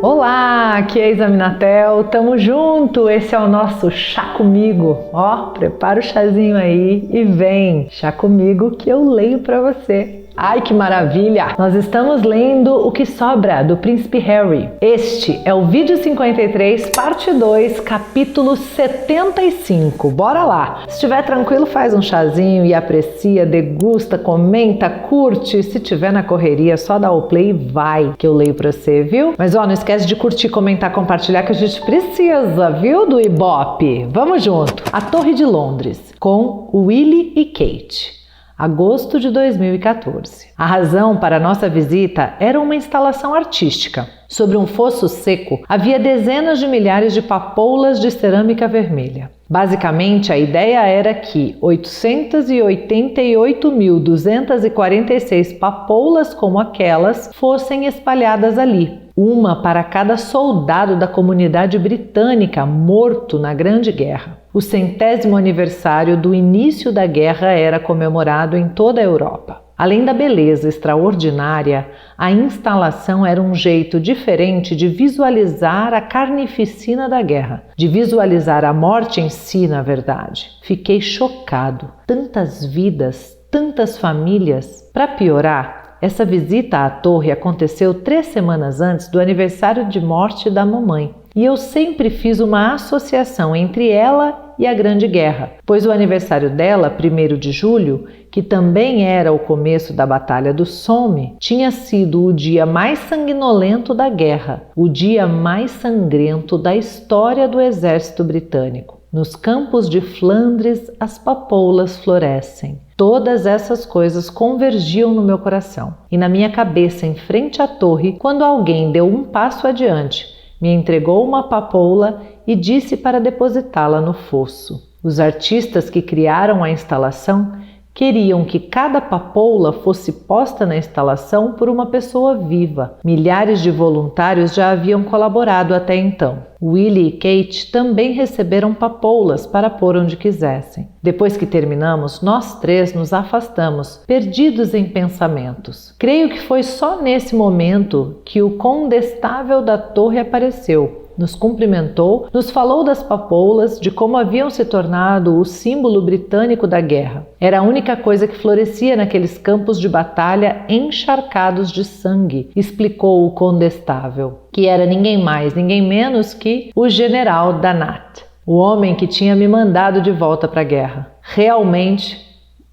Olá, aqui é a Isa Minatel, tamo junto, esse é o nosso Chá Comigo. Ó, prepara o chazinho aí e vem, chá comigo que eu leio pra você. Ai, que maravilha! Nós estamos lendo O que Sobra, do Príncipe Harry. Este é o vídeo 53, parte 2, capítulo 75. Bora lá! Se estiver tranquilo, faz um chazinho e aprecia, degusta, comenta, curte. Se tiver na correria, só dá o play e vai, que eu leio pra você, viu? Mas ó, não esquece de curtir, comentar, compartilhar, que a gente precisa, viu, do Ibope. Vamos junto! A Torre de Londres, com Willie e Kate. Agosto de 2014. A razão para nossa visita era uma instalação artística. Sobre um fosso seco havia dezenas de milhares de papoulas de cerâmica vermelha. Basicamente, a ideia era que 888.246 papoulas como aquelas fossem espalhadas ali, uma para cada soldado da comunidade britânica morto na Grande Guerra. O 100º aniversário do início da guerra era comemorado em toda a Europa. Além da beleza extraordinária, a instalação era um jeito diferente de visualizar a carnificina da guerra, de visualizar a morte em si, na verdade. Fiquei chocado. Tantas vidas, tantas famílias. Para piorar, essa visita à torre aconteceu 3 semanas antes do aniversário de morte da mamãe. E eu sempre fiz uma associação entre ela e a Grande Guerra, pois o aniversário dela, 1º de julho, que também era o começo da Batalha do Somme, tinha sido o dia mais sanguinolento da guerra, o dia mais sangrento da história do exército britânico. Nos campos de Flandres, as papoulas florescem. Todas essas coisas convergiam no meu coração e na minha cabeça em frente à torre, quando alguém deu um passo adiante, me entregou uma papoula e disse para depositá-la no fosso. Os artistas que criaram a instalação queriam que cada papoula fosse posta na instalação por uma pessoa viva. Milhares de voluntários já haviam colaborado até então. Willie e Kate também receberam papoulas para pôr onde quisessem. Depois que terminamos, nós 3 nos afastamos, perdidos em pensamentos. Creio que foi só nesse momento que o condestável da torre apareceu. Nos cumprimentou, nos falou das papoulas, de como haviam se tornado o símbolo britânico da guerra. Era a única coisa que florescia naqueles campos de batalha encharcados de sangue, explicou o condestável, que era ninguém mais, ninguém menos que o general Danat, o homem que tinha me mandado de volta para a guerra. Realmente,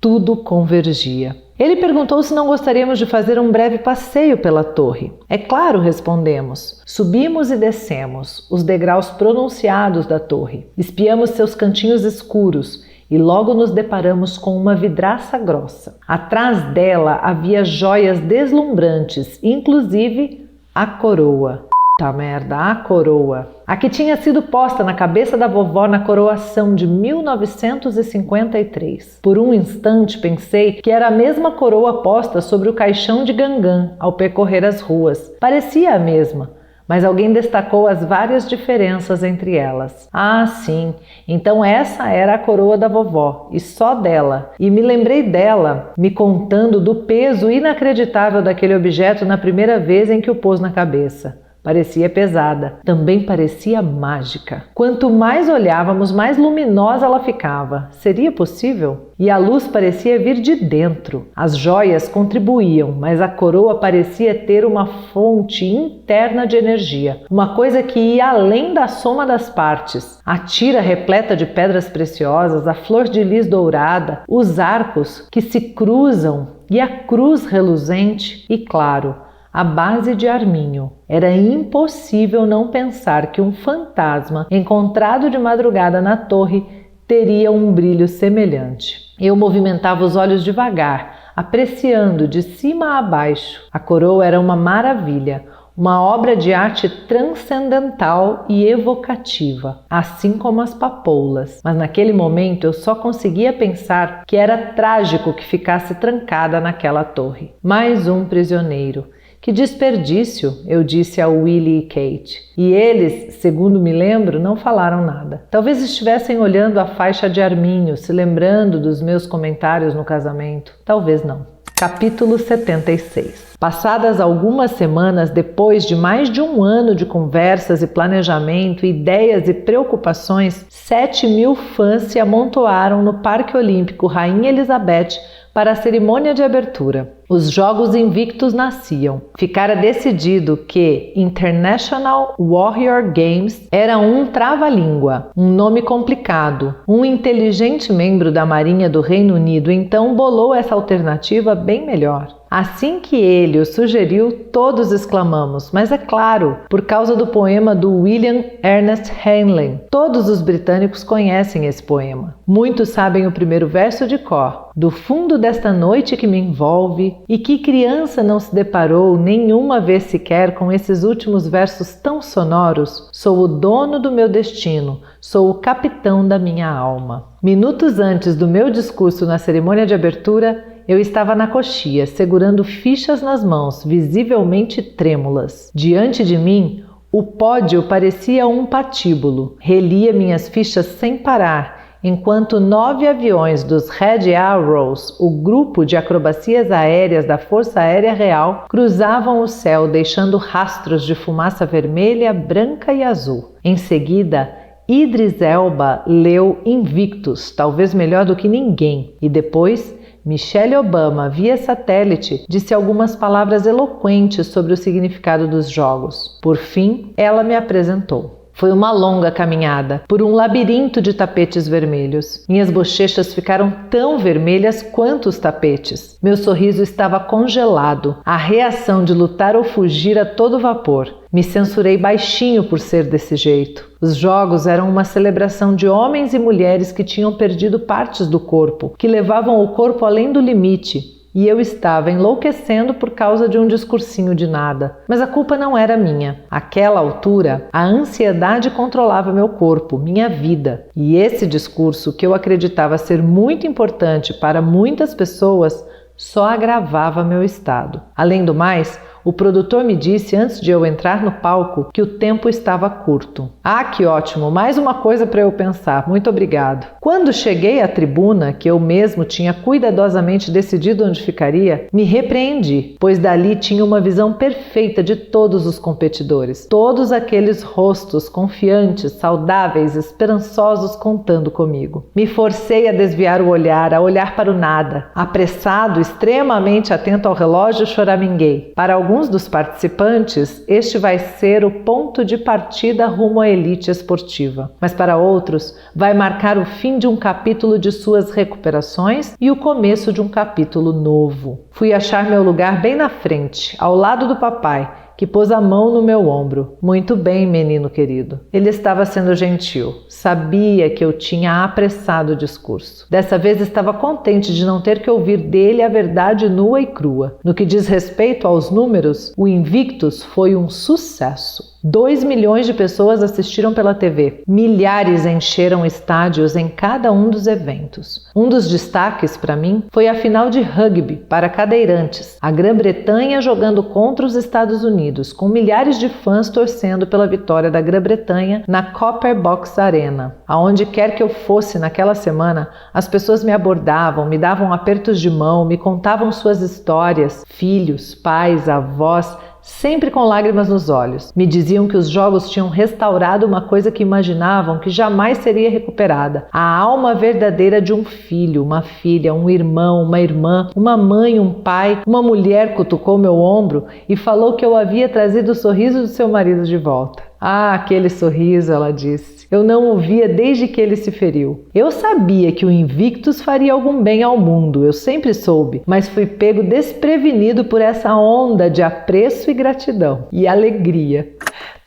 tudo convergia. Ele perguntou se não gostaríamos de fazer um breve passeio pela torre. É claro, respondemos. Subimos e descemos os degraus pronunciados da torre. Espiamos seus cantinhos escuros e logo nos deparamos com uma vidraça grossa. Atrás dela havia joias deslumbrantes, inclusive a coroa. Puta merda, a coroa. A que tinha sido posta na cabeça da vovó na coroação de 1953. Por um instante pensei que era a mesma coroa posta sobre o caixão de Gangan ao percorrer as ruas. Parecia a mesma, mas alguém destacou as várias diferenças entre elas. Ah, sim, então essa era a coroa da vovó, e só dela. E me lembrei dela, me contando do peso inacreditável daquele objeto na primeira vez em que o pôs na cabeça. Parecia pesada, também parecia mágica. Quanto mais olhávamos, mais luminosa ela ficava. Seria possível? E a luz parecia vir de dentro. As joias contribuíam, mas a coroa parecia ter uma fonte interna de energia. Uma coisa que ia além da soma das partes. A tira repleta de pedras preciosas, a flor de lis dourada, os arcos que se cruzam e a cruz reluzente e, claro, a base de arminho. Era impossível não pensar que um fantasma encontrado de madrugada na torre teria um brilho semelhante. Eu movimentava os olhos devagar, apreciando de cima a baixo. A coroa era uma maravilha, uma obra de arte transcendental e evocativa, assim como as papoulas. Mas naquele momento eu só conseguia pensar que era trágico que ficasse trancada naquela torre. Mais um prisioneiro. Que desperdício, eu disse a Willie e Kate. E eles, segundo me lembro, não falaram nada. Talvez estivessem olhando a faixa de arminho, se lembrando dos meus comentários no casamento. Talvez não. Capítulo 76. Passadas algumas semanas, depois de mais de um ano de conversas e planejamento, ideias e preocupações, 7.000 fãs se amontoaram no Parque Olímpico Rainha Elizabeth para a cerimônia de abertura. Os Jogos Invictus nasciam. Ficara decidido que International Warrior Games era um trava-língua, um nome complicado. Um inteligente membro da Marinha do Reino Unido então bolou essa alternativa bem melhor. Assim que ele o sugeriu, todos exclamamos, mas é claro, por causa do poema do William Ernest Henley. Todos os britânicos conhecem esse poema. Muitos sabem o primeiro verso de cor. Do fundo desta noite que me envolve, e que criança não se deparou nenhuma vez sequer com esses últimos versos tão sonoros? Sou o dono do meu destino, sou o capitão da minha alma. Minutos antes do meu discurso na cerimônia de abertura, eu estava na coxia, segurando fichas nas mãos, visivelmente trêmulas. Diante de mim, o pódio parecia um patíbulo. Relia minhas fichas sem parar, enquanto 9 aviões dos Red Arrows, o grupo de acrobacias aéreas da Força Aérea Real, cruzavam o céu, deixando rastros de fumaça vermelha, branca e azul. Em seguida, Idris Elba leu Invictus, talvez melhor do que ninguém, e depois Michelle Obama, via satélite, disse algumas palavras eloquentes sobre o significado dos jogos. Por fim, ela me apresentou. Foi uma longa caminhada, por um labirinto de tapetes vermelhos. Minhas bochechas ficaram tão vermelhas quanto os tapetes. Meu sorriso estava congelado, a reação de lutar ou fugir a todo vapor. Me censurei baixinho por ser desse jeito. Os jogos eram uma celebração de homens e mulheres que tinham perdido partes do corpo, que levavam o corpo além do limite. E eu estava enlouquecendo por causa de um discursinho de nada. Mas a culpa não era minha. Àquela altura, a ansiedade controlava meu corpo, minha vida. E esse discurso, que eu acreditava ser muito importante para muitas pessoas, só agravava meu estado. Além do mais, o produtor me disse antes de eu entrar no palco que o tempo estava curto. Ah, que ótimo! Mais uma coisa para eu pensar. Muito obrigado. Quando cheguei à tribuna, que eu mesmo tinha cuidadosamente decidido onde ficaria, me repreendi, pois dali tinha uma visão perfeita de todos os competidores. Todos aqueles rostos confiantes, saudáveis, esperançosos contando comigo. Me forcei a desviar o olhar, a olhar para o nada. Apressado, extremamente atento ao relógio, choraminguei. Para alguns dos participantes, este vai ser o ponto de partida rumo à elite esportiva. Mas para outros, vai marcar o fim de um capítulo de suas recuperações e o começo de um capítulo novo. Fui achar meu lugar bem na frente, ao lado do papai, que pôs a mão no meu ombro. Muito bem, menino querido. Ele estava sendo gentil. Sabia que eu tinha apressado o discurso. Dessa vez estava contente de não ter que ouvir dele a verdade nua e crua. No que diz respeito aos números, o Invictus foi um sucesso. 2 milhões de pessoas assistiram pela TV. Milhares encheram estádios em cada um dos eventos. Um dos destaques para mim foi a final de rugby para cadeirantes. A Grã-Bretanha jogando contra os Estados Unidos, com milhares de fãs torcendo pela vitória da Grã-Bretanha na Copper Box Arena. Aonde quer que eu fosse naquela semana, as pessoas me abordavam, me davam apertos de mão, me contavam suas histórias, filhos, pais, avós, sempre com lágrimas nos olhos. Me diziam que os jogos tinham restaurado uma coisa que imaginavam que jamais seria recuperada. A alma verdadeira de um filho, uma filha, um irmão, uma irmã, uma mãe, um pai. Uma mulher cutucou meu ombro e falou que eu havia trazido o sorriso do seu marido de volta. Ah, aquele sorriso, ela disse. Eu não o via desde que ele se feriu. Eu sabia que o Invictus faria algum bem ao mundo, eu sempre soube, mas fui pego desprevenido por essa onda de apreço e gratidão. E alegria.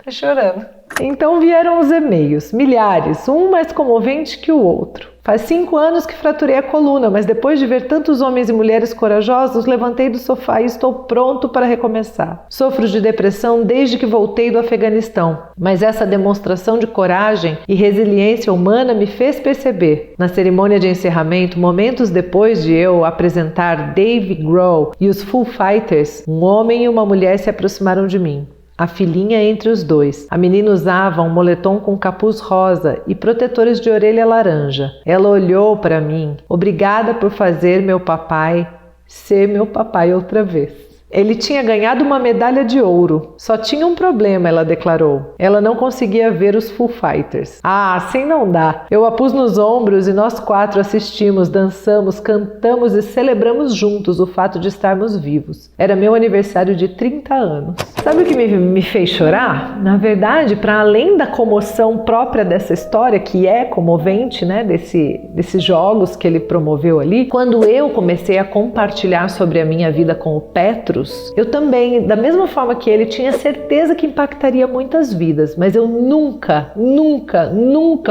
Tá chorando. Então vieram os e-mails, milhares, um mais comovente que o outro. Faz 5 anos que fraturei a coluna, mas depois de ver tantos homens e mulheres corajosos, levantei do sofá e estou pronto para recomeçar. Sofro de depressão desde que voltei do Afeganistão, mas essa demonstração de coragem e resiliência humana me fez perceber. Na cerimônia de encerramento, momentos depois de eu apresentar Dave Grohl e os Foo Fighters, um homem e uma mulher se aproximaram de mim. A filhinha entre os dois. A menina usava um moletom com capuz rosa e protetores de orelha laranja. Ela olhou para mim. Obrigada por fazer meu papai ser meu papai outra vez. Ele tinha ganhado uma medalha de ouro. Só tinha um problema, ela declarou. Ela não conseguia ver os Foo Fighters. Ah, assim não dá. Eu a pus nos ombros e nós 4 assistimos, dançamos, cantamos e celebramos juntos o fato de estarmos vivos. Era meu aniversário de 30 anos. Sabe o que me fez chorar? Na verdade, para além da comoção própria dessa história, que é comovente, né, desses jogos que ele promoveu ali, quando eu comecei a compartilhar sobre a minha vida com o Petrus, eu também, da mesma forma que ele, tinha certeza que impactaria muitas vidas, mas eu nunca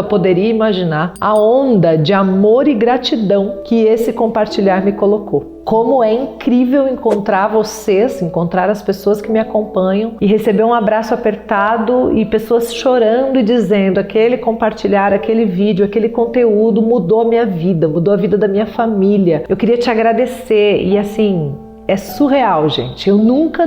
poderia imaginar a onda de amor e gratidão que esse compartilhar me colocou. Como é incrível encontrar vocês, encontrar as pessoas que me acompanham e receber um abraço apertado e pessoas chorando e dizendo: aquele compartilhar, aquele vídeo, aquele conteúdo mudou a minha vida, mudou a vida da minha família. Eu queria te agradecer e assim... é surreal, gente. Eu nunca,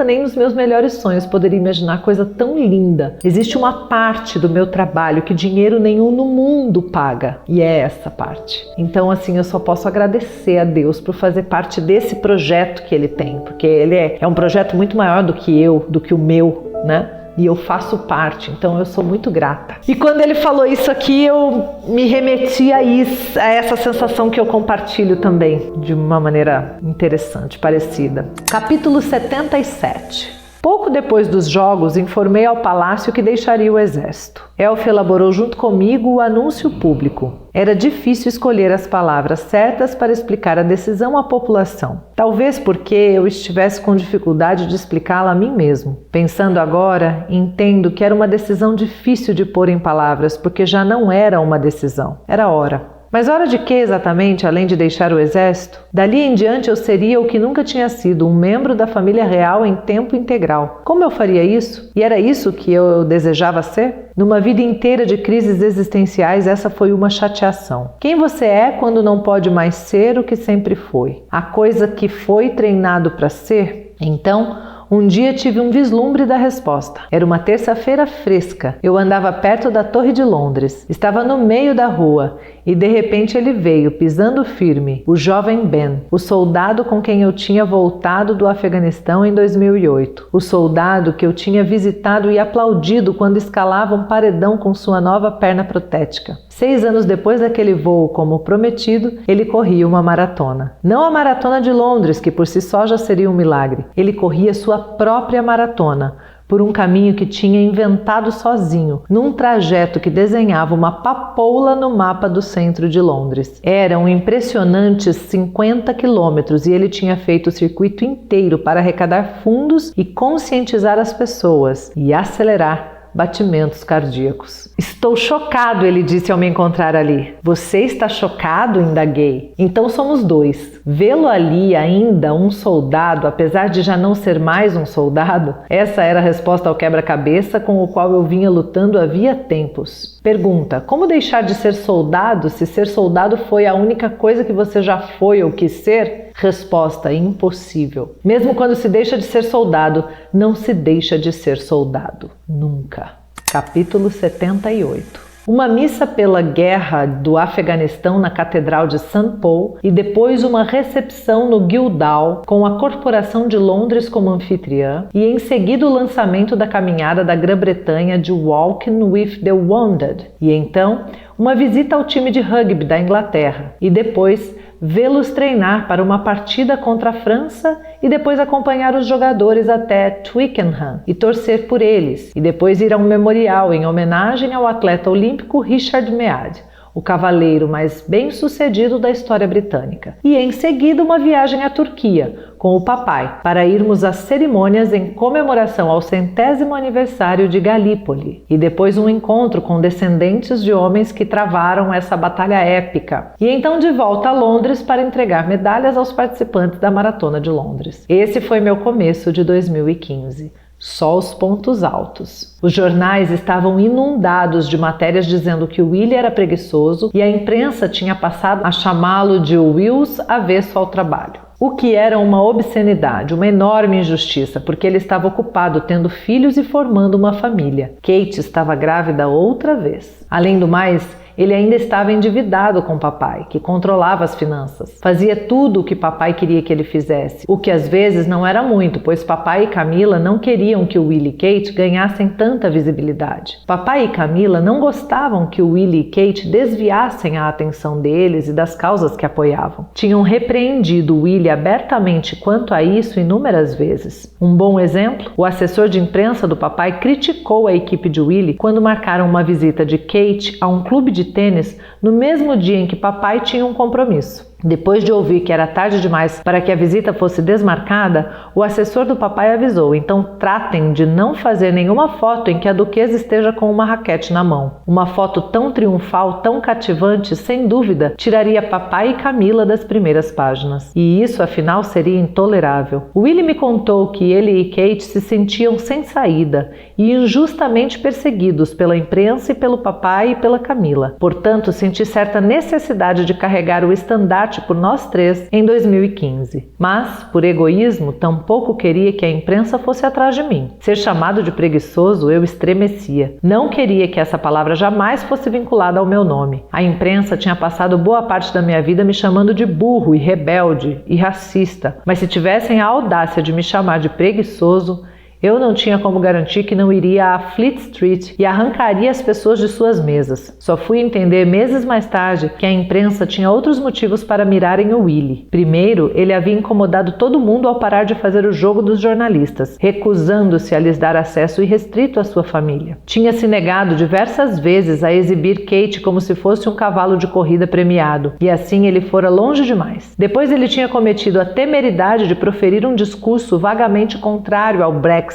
nem nos meus melhores sonhos poderia imaginar coisa tão linda. Existe uma parte do meu trabalho que dinheiro nenhum no mundo paga, e é essa parte. Então, assim, eu só posso agradecer a Deus por fazer parte desse projeto que Ele tem, porque Ele é um projeto muito maior do que o meu, né? E eu faço parte, então eu sou muito grata. E quando ele falou isso aqui, eu me remeti a essa sensação que eu compartilho também, de uma maneira interessante, parecida. Capítulo 77. Pouco depois dos jogos, informei ao palácio que deixaria o exército. Elf elaborou junto comigo o anúncio público. Era difícil escolher as palavras certas para explicar a decisão à população. Talvez porque eu estivesse com dificuldade de explicá-la a mim mesmo. Pensando agora, entendo que era uma decisão difícil de pôr em palavras, porque já não era uma decisão, era hora. Mas hora de quê exatamente, além de deixar o exército? Dali em diante eu seria o que nunca tinha sido, um membro da família real em tempo integral. Como eu faria isso? E era isso que eu desejava ser? Numa vida inteira de crises existenciais, essa foi uma chateação. Quem você é quando não pode mais ser o que sempre foi? A coisa que foi treinado para ser? Então, um dia tive um vislumbre da resposta. Era uma terça-feira fresca. Eu andava perto da Torre de Londres. Estava no meio da rua e de repente ele veio, pisando firme, o jovem Ben, o soldado com quem eu tinha voltado do Afeganistão em 2008. O soldado que eu tinha visitado e aplaudido quando escalava um paredão com sua nova perna protética. 6 anos depois daquele voo, como prometido, ele corria uma maratona. Não a maratona de Londres, que por si só já seria um milagre. Ele corria sua própria maratona, por um caminho que tinha inventado sozinho, num trajeto que desenhava uma papoula no mapa do centro de Londres. Eram impressionantes 50 quilômetros e ele tinha feito o circuito inteiro para arrecadar fundos e conscientizar as pessoas e acelerar batimentos cardíacos. Estou chocado, ele disse ao me encontrar ali. Você está chocado? Indaguei. Então somos dois. Vê-lo ali ainda um soldado, apesar de já não ser mais um soldado? Essa era a resposta ao quebra-cabeça com o qual eu vinha lutando havia tempos. Pergunta: como deixar de ser soldado se ser soldado foi a única coisa que você já foi ou quis ser? Resposta: impossível. Mesmo quando se deixa de ser soldado, não se deixa de ser soldado. Nunca. Capítulo 78. Uma missa pela guerra do Afeganistão na Catedral de St. Paul e depois uma recepção no Guildhall com a Corporação de Londres como anfitriã e em seguida o lançamento da caminhada da Grã-Bretanha de Walking with the Wounded e então uma visita ao time de rugby da Inglaterra e depois vê-los treinar para uma partida contra a França e depois acompanhar os jogadores até Twickenham e torcer por eles, e depois ir a um memorial em homenagem ao atleta olímpico Richard Meade, o cavaleiro mais bem-sucedido da história britânica. E em seguida uma viagem à Turquia, com o papai, para irmos às cerimônias em comemoração ao 100º aniversário de Galípoli. E depois um encontro com descendentes de homens que travaram essa batalha épica. E então de volta a Londres para entregar medalhas aos participantes da Maratona de Londres. Esse foi meu começo de 2015. Só os pontos altos. Os jornais estavam inundados de matérias dizendo que o Willie era preguiçoso e a imprensa tinha passado a chamá-lo de Wills avesso ao trabalho. O que era uma obscenidade, uma enorme injustiça, porque ele estava ocupado tendo filhos e formando uma família. Kate estava grávida outra vez. Além do mais, Ele ainda estava endividado com papai, que controlava as finanças. Fazia tudo o que papai queria que ele fizesse, o que às vezes não era muito, pois papai e Camila não queriam que o Willie e Kate ganhassem tanta visibilidade. Papai e Camila não gostavam que o Willie e Kate desviassem a atenção deles e das causas que apoiavam. Tinham repreendido o Willie abertamente quanto a isso inúmeras vezes. Um bom exemplo, o assessor de imprensa do papai criticou a equipe de Willie quando marcaram uma visita de Kate a um clube de tênis no mesmo dia em que papai tinha um compromisso. Depois de ouvir que era tarde demais para que a visita fosse desmarcada, o assessor do papai avisou: então tratem de não fazer nenhuma foto em que a duquesa esteja com uma raquete na mão. Uma foto tão triunfal, tão cativante, sem dúvida, tiraria papai e Camila das primeiras páginas. E isso, afinal, seria intolerável. Willie me contou que ele e Kate se sentiam sem saída e injustamente perseguidos pela imprensa e pelo papai e pela Camila. Portanto, senti certa necessidade de carregar o estandarte por nós três em 2015. Mas, por egoísmo, tampouco queria que a imprensa fosse atrás de mim. Ser chamado de preguiçoso, eu estremecia. Não queria que essa palavra jamais fosse vinculada ao meu nome. A imprensa tinha passado boa parte da minha vida me chamando de burro e rebelde e racista, mas se tivessem a audácia de me chamar de preguiçoso, eu não tinha como garantir que não iria a Fleet Street e arrancaria as pessoas de suas mesas. Só fui entender meses mais tarde que a imprensa tinha outros motivos para mirarem o Willie. Primeiro, ele havia incomodado todo mundo ao parar de fazer o jogo dos jornalistas, recusando-se a lhes dar acesso irrestrito à sua família. Tinha se negado diversas vezes a exibir Kate como se fosse um cavalo de corrida premiado, e assim ele fora longe demais. Depois ele tinha cometido a temeridade de proferir um discurso vagamente contrário ao Brexit,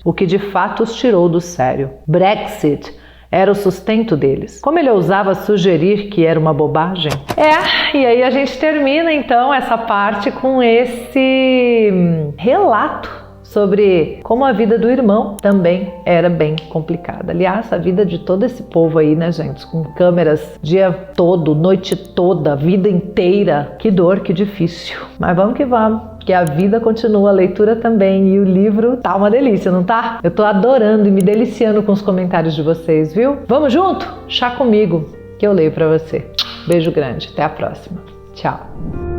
o que de fato os tirou do sério. Brexit era o sustento deles. Como ele ousava sugerir que era uma bobagem? E aí a gente termina então essa parte com esse relato sobre como a vida do irmão também era bem complicada. Aliás, a vida de todo esse povo aí, né, gente? Com câmeras dia todo, noite toda, vida inteira. Que dor, que difícil. Mas vamos que vamos. Que a vida continua, a leitura também, e o livro tá uma delícia, não tá? Eu tô adorando e me deliciando com os comentários de vocês, viu? Vamos junto? Chá comigo, que eu leio pra você. Beijo grande, até a próxima. Tchau!